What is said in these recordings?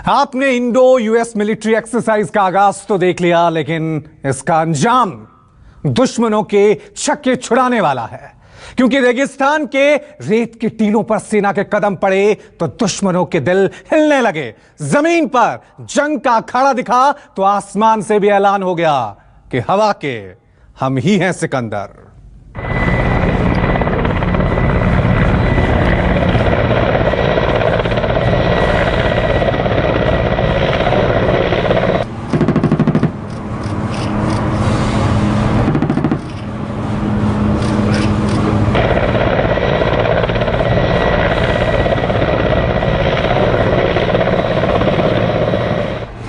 आपने Indo US military exercise का आगाज तो देख लिया, लेकिन इसका अंजाम दुश्मनों के छक्के छुड़ाने वाला है। क्योंकि रेगिस्तान के रेत के टीलों पर सेना के कदम पड़े तो दुश्मनों के दिल हिलने लगे। जमीन पर जंग का अखाड़ा दिखा तो आसमान से भी ऐलान हो गया कि हवा के हम ही हैं सिकंदर।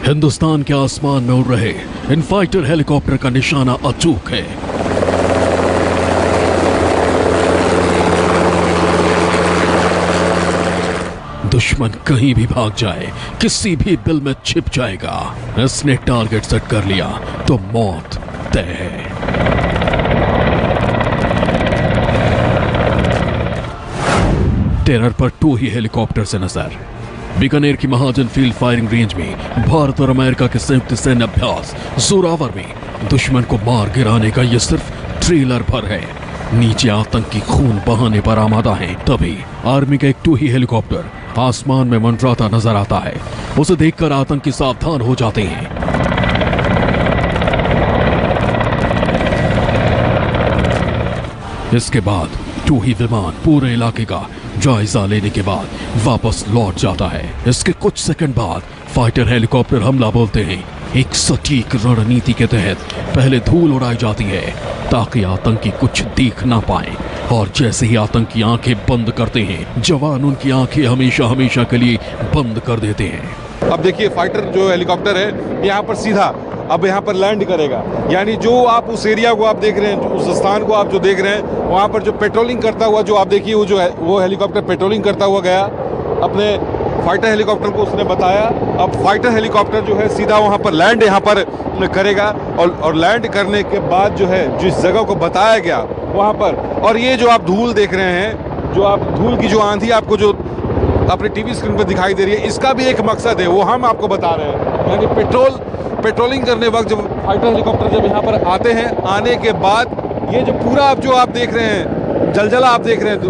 हिंदुस्तान के आसमान में उड़ रहे इन फाइटर हेलीकॉप्टर का निशाना अचूक है। दुश्मन कहीं भी भाग जाए, किसी भी बिल में छिप जाएगा। इसने टारगेट सेट कर लिया तो मौत तय है। टेरर पर 2 ही हेलीकॉप्टर से नजर। बीकानेर की महाजन फील्ड फायरिंग रेंज में भारत और अमेरिका के संयुक्त सैन्य अभ्यास जोरावर में दुश्मन को मार गिराने का यह सिर्फ ट्रेलर भर है। नीचे आतंकी खून बहाने पर आमादा हैं। तभी आर्मी का एक 2 ही हेलीकॉप्टर आसमान में मंडराता नजर आता है। उसे देखकर आतंकी सावधान हो जाते हैं। इसके बाद 2 ही विमान पूरे इलाके का जायजा लेने के बाद वापस लौट जाता है। इसके कुछ सेकंड बाद फाइटर हेलीकॉप्टर हमला बोलते हैं। एक सटीक रणनीति के तहत पहले धूल उड़ाई जाती है ताकि आतंकी कुछ देख ना पाए, और जैसे ही आतंकी आंखें बंद करते हैं, जवान उनकी आंखें हमेशा हमेशा के लिए बंद कर देते हैं। अब देखिए, फाइटर जो हेलीकॉप्टर है यहाँ पर सीधा अब यहाँ पर लैंड करेगा। यानी जो आप उस एरिया को आप देख रहे हैं, उस स्थान को आप जो देख रहे हैं, वहाँ पर जो पेट्रोलिंग करता हुआ जो आप देखिए, वो जो है वो हेलीकॉप्टर पेट्रोलिंग करता हुआ गया, अपने फाइटर हेलीकॉप्टर को उसने बताया। अब फाइटर हेलीकॉप्टर जो है सीधा वहाँ पर लैंड यहाँ पर करेगा, और लैंड करने के बाद जो है जिस जगह को बताया गया वहाँ पर, और ये जो आप धूल देख रहे हैं, जो आप धूल की जो आंधी आपको जो अपने टीवी स्क्रीन पर दिखाई दे रही है, इसका भी एक मकसद है, वो हम आपको बता रहे हैं। यानी पेट्रोलिंग करने वक्त जब फाइटर हेलीकॉप्टर जब यहाँ पर आते हैं, आने के बाद ये जो पूरा जो आप देख रहे हैं जलजला आप देख रहे हैं, तो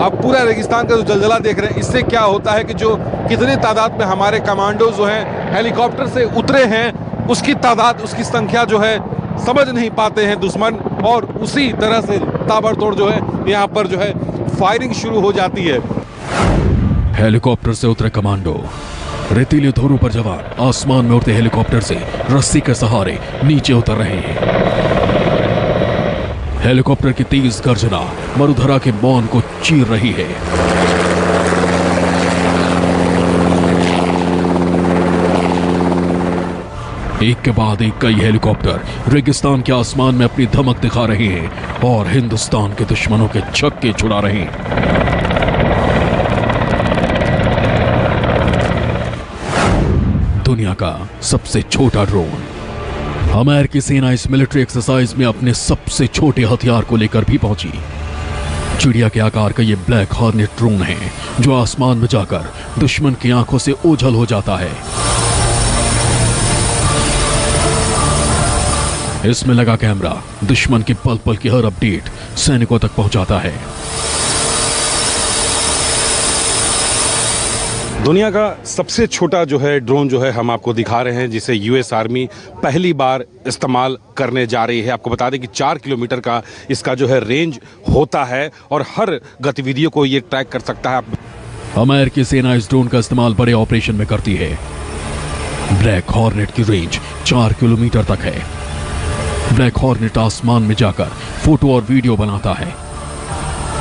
आप पूरा रेगिस्तान का जो जलजला देख रहे हैं, इससे क्या होता है कि जो कितनी तादाद में हमारे कमांडो जो हैं हेलीकॉप्टर से उतरे हैं, उसकी तादाद, उसकी संख्या जो है समझ नहीं पाते हैं दुश्मन, और उसी तरह से ताबड़तोड़ जो है यहाँ पर जो है फायरिंग शुरू हो जाती है। हेलीकॉप्टर से उतरे कमांडो, रेतीले धोरों पर जवान आसमान में उड़ते हेलीकॉप्टर से रस्सी के सहारे नीचे उतर रहे हैं। हेलीकॉप्टर की तेज गर्जना मरुधरा के मौन को चीर रही है। एक के बाद एक कई हेलीकॉप्टर रेगिस्तान के आसमान में अपनी धमक दिखा रहे हैं और हिंदुस्तान के दुश्मनों के छक्के छुड़ा रहे हैं। दुनिया का सबसे छोटा ड्रोन। अमेरिकी सेना इस मिलिट्री एक्सरसाइज में अपने सबसे छोटे हथियार को लेकर भी पहुंची। चिड़िया के आकार का यह ब्लैक हॉर्नेट ड्रोन है जो आसमान में जाकर दुश्मन की आंखों से ओझल हो जाता है। इसमें लगा कैमरा दुश्मन की पल पल की हर अपडेट सैनिकों तक पहुंचाता है। दुनिया का सबसे छोटा जो है ड्रोन जो है हम आपको दिखा रहे हैं, जिसे यूएस आर्मी पहली बार इस्तेमाल करने जा रही है। आपको बता दें कि 4 किलोमीटर का इसका जो है रेंज होता है और हर गतिविधियों को ये ट्रैक कर सकता है। अमेरिकी सेना इस ड्रोन का इस्तेमाल बड़े ऑपरेशन में करती है। ब्लैक हॉर्नेट की रेंज 4 किलोमीटर तक है। ब्लैक हॉर्नेट आसमान में जाकर फोटो और वीडियो बनाता है।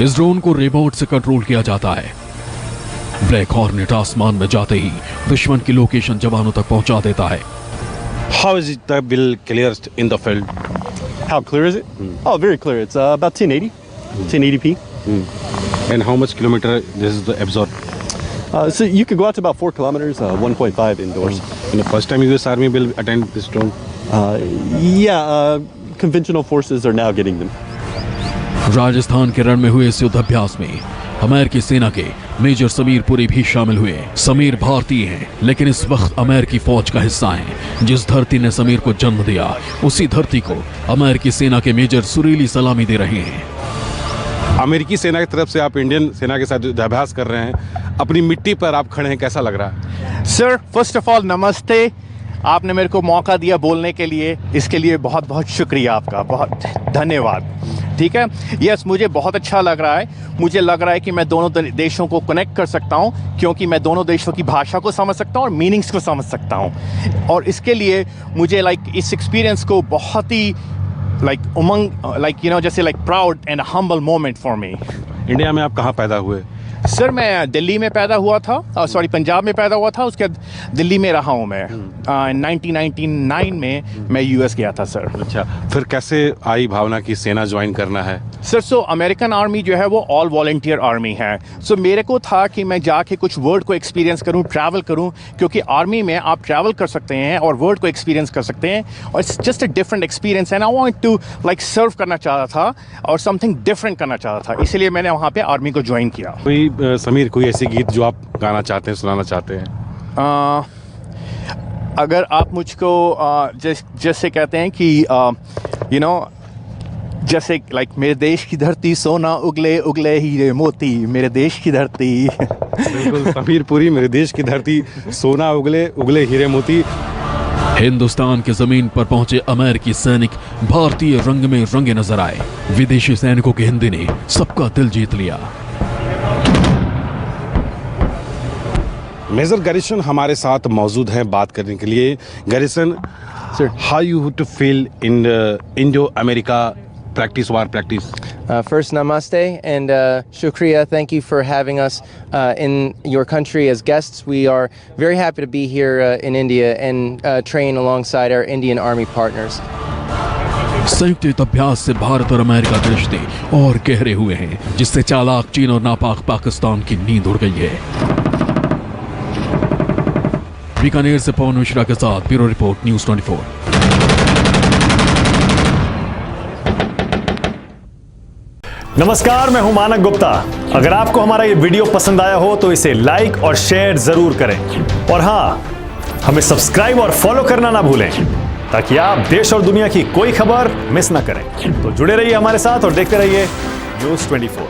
इस ड्रोन को रिमोट से कंट्रोल किया जाता है। ब्लैक हॉर्नेट आसमान में जाते ही दुश्मन की लोकेशन जवानों तक पहुंचा देता है। How is it the bill clearest in the field? How clear is it? Oh, very clear. It's about 1080, 1080p. And how much kilometer this is the absorb? So you could go out to about 4 kilometers, 1.5 indoors. And the first time US Army will attend this drone? Conventional forces are now getting them. Rajasthan के रण में हुए इस युद्धाभ्यास में अमेरिकी सेना के major Sameer Puri भी शामिल हुए। समीर भारतीय हैं, लेकिन इस वक्त अमेरिकी फौज का हिस्सा हैं। जिस धरती ने समीर को जन्म दिया, उसी धरती को अमेरिकी सेना के मेजर सुरीली सलामी दे रहे हैं। अमेरिकी सेना की तरफ से आप इंडियन सेना के साथ युद्धाभ्यास कर रहे हैं, अपनी मिट्टी पर आप खड़े हैं, कैसा लग रहा है? सर, फर्स्ट ऑफ ऑल नमस्ते। आपने मेरे को मौका दिया बोलने के लिए, इसके लिए बहुत बहुत शुक्रिया आपका, बहुत धन्यवाद। ठीक है, यस, मुझे बहुत अच्छा लग रहा है। मुझे लग रहा है कि मैं दोनों देशों को कनेक्ट कर सकता हूं, क्योंकि मैं दोनों देशों की भाषा को समझ सकता हूं और मीनिंग्स को समझ सकता हूं। और इसके लिए मुझे इस एक्सपीरियंस को बहुत ही उमंग, जैसे proud and humble moment for me. India में आप कहाँ पैदा हुए? सर, मैं दिल्ली में पैदा हुआ था, पंजाब में पैदा हुआ था, उसके बाद दिल्ली में रहा हूँ मैं। 1999 में मैं यूएस गया था सर। अच्छा, फिर कैसे आई भावना की सेना ज्वाइन करना है? सर, अमेरिकन आर्मी जो है वो ऑल वॉलंटियर आर्मी है। मेरे को था कि मैं जाके कुछ वर्ल्ड को एक्सपीरियंस करूं, ट्रैवल करूं, क्योंकि आर्मी में आप ट्रैवल कर सकते हैं और वर्ल्ड को एक्सपीरियंस कर सकते हैं, और it's just a different experience. And I want to serve करना चाहता था और समथिंग डिफरेंट करना चाहता था, इसलिए मैंने वहाँ पे आर्मी को ज्वाइन किया। समीर, कोई ऐसी गीत जो आप गाना चाहते हैं, सुनाना चाहते हैं? अगर आप मुझको जैसे कहते हैं कि जैसे मेरे देश की धरती सोना उगले उगले हीरे मोती, मेरे देश की धरती। बिल्कुल, समीर पुरी, मेरे देश की धरती सोना उगले उगले हीरे मोती। हिंदुस्तान की जमीन पर पहुंचे अमेरिकी सैनिक भारतीय रंग में रंगे नजर आए। विदेशी सैनिकों की हिंदी ने सबका दिल जीत लिया। मेजर गैरिसन हमारे साथ मौजूद हैं बात करने के लिए। Garrison sir, how you to feel in Indo America war practice? First, namaste and shukriya. Thank you for having us in your country as guests. We are very happy to be here in India and train alongside our Indian Army partners. संयुक्त अभ्यास से भारत और America के रिश्ते और गहरे हुए हैं, जिससे चालाक चीन और नापाक पाकिस्तान की नींद उड़ गई है। बीकानेर से पवन मिश्रा के साथ ब्यूरो रिपोर्ट, न्यूज़ 24। नमस्कार, मैं हूं मानक गुप्ता। अगर आपको हमारा ये वीडियो पसंद आया हो तो इसे लाइक और शेयर जरूर करें, और हां, हमें सब्सक्राइब और फॉलो करना ना भूलें, ताकि आप देश और दुनिया की कोई खबर मिस ना करें। तो जुड़े रहिए हमारे साथ और देखते रहिए न्यूज़ 24।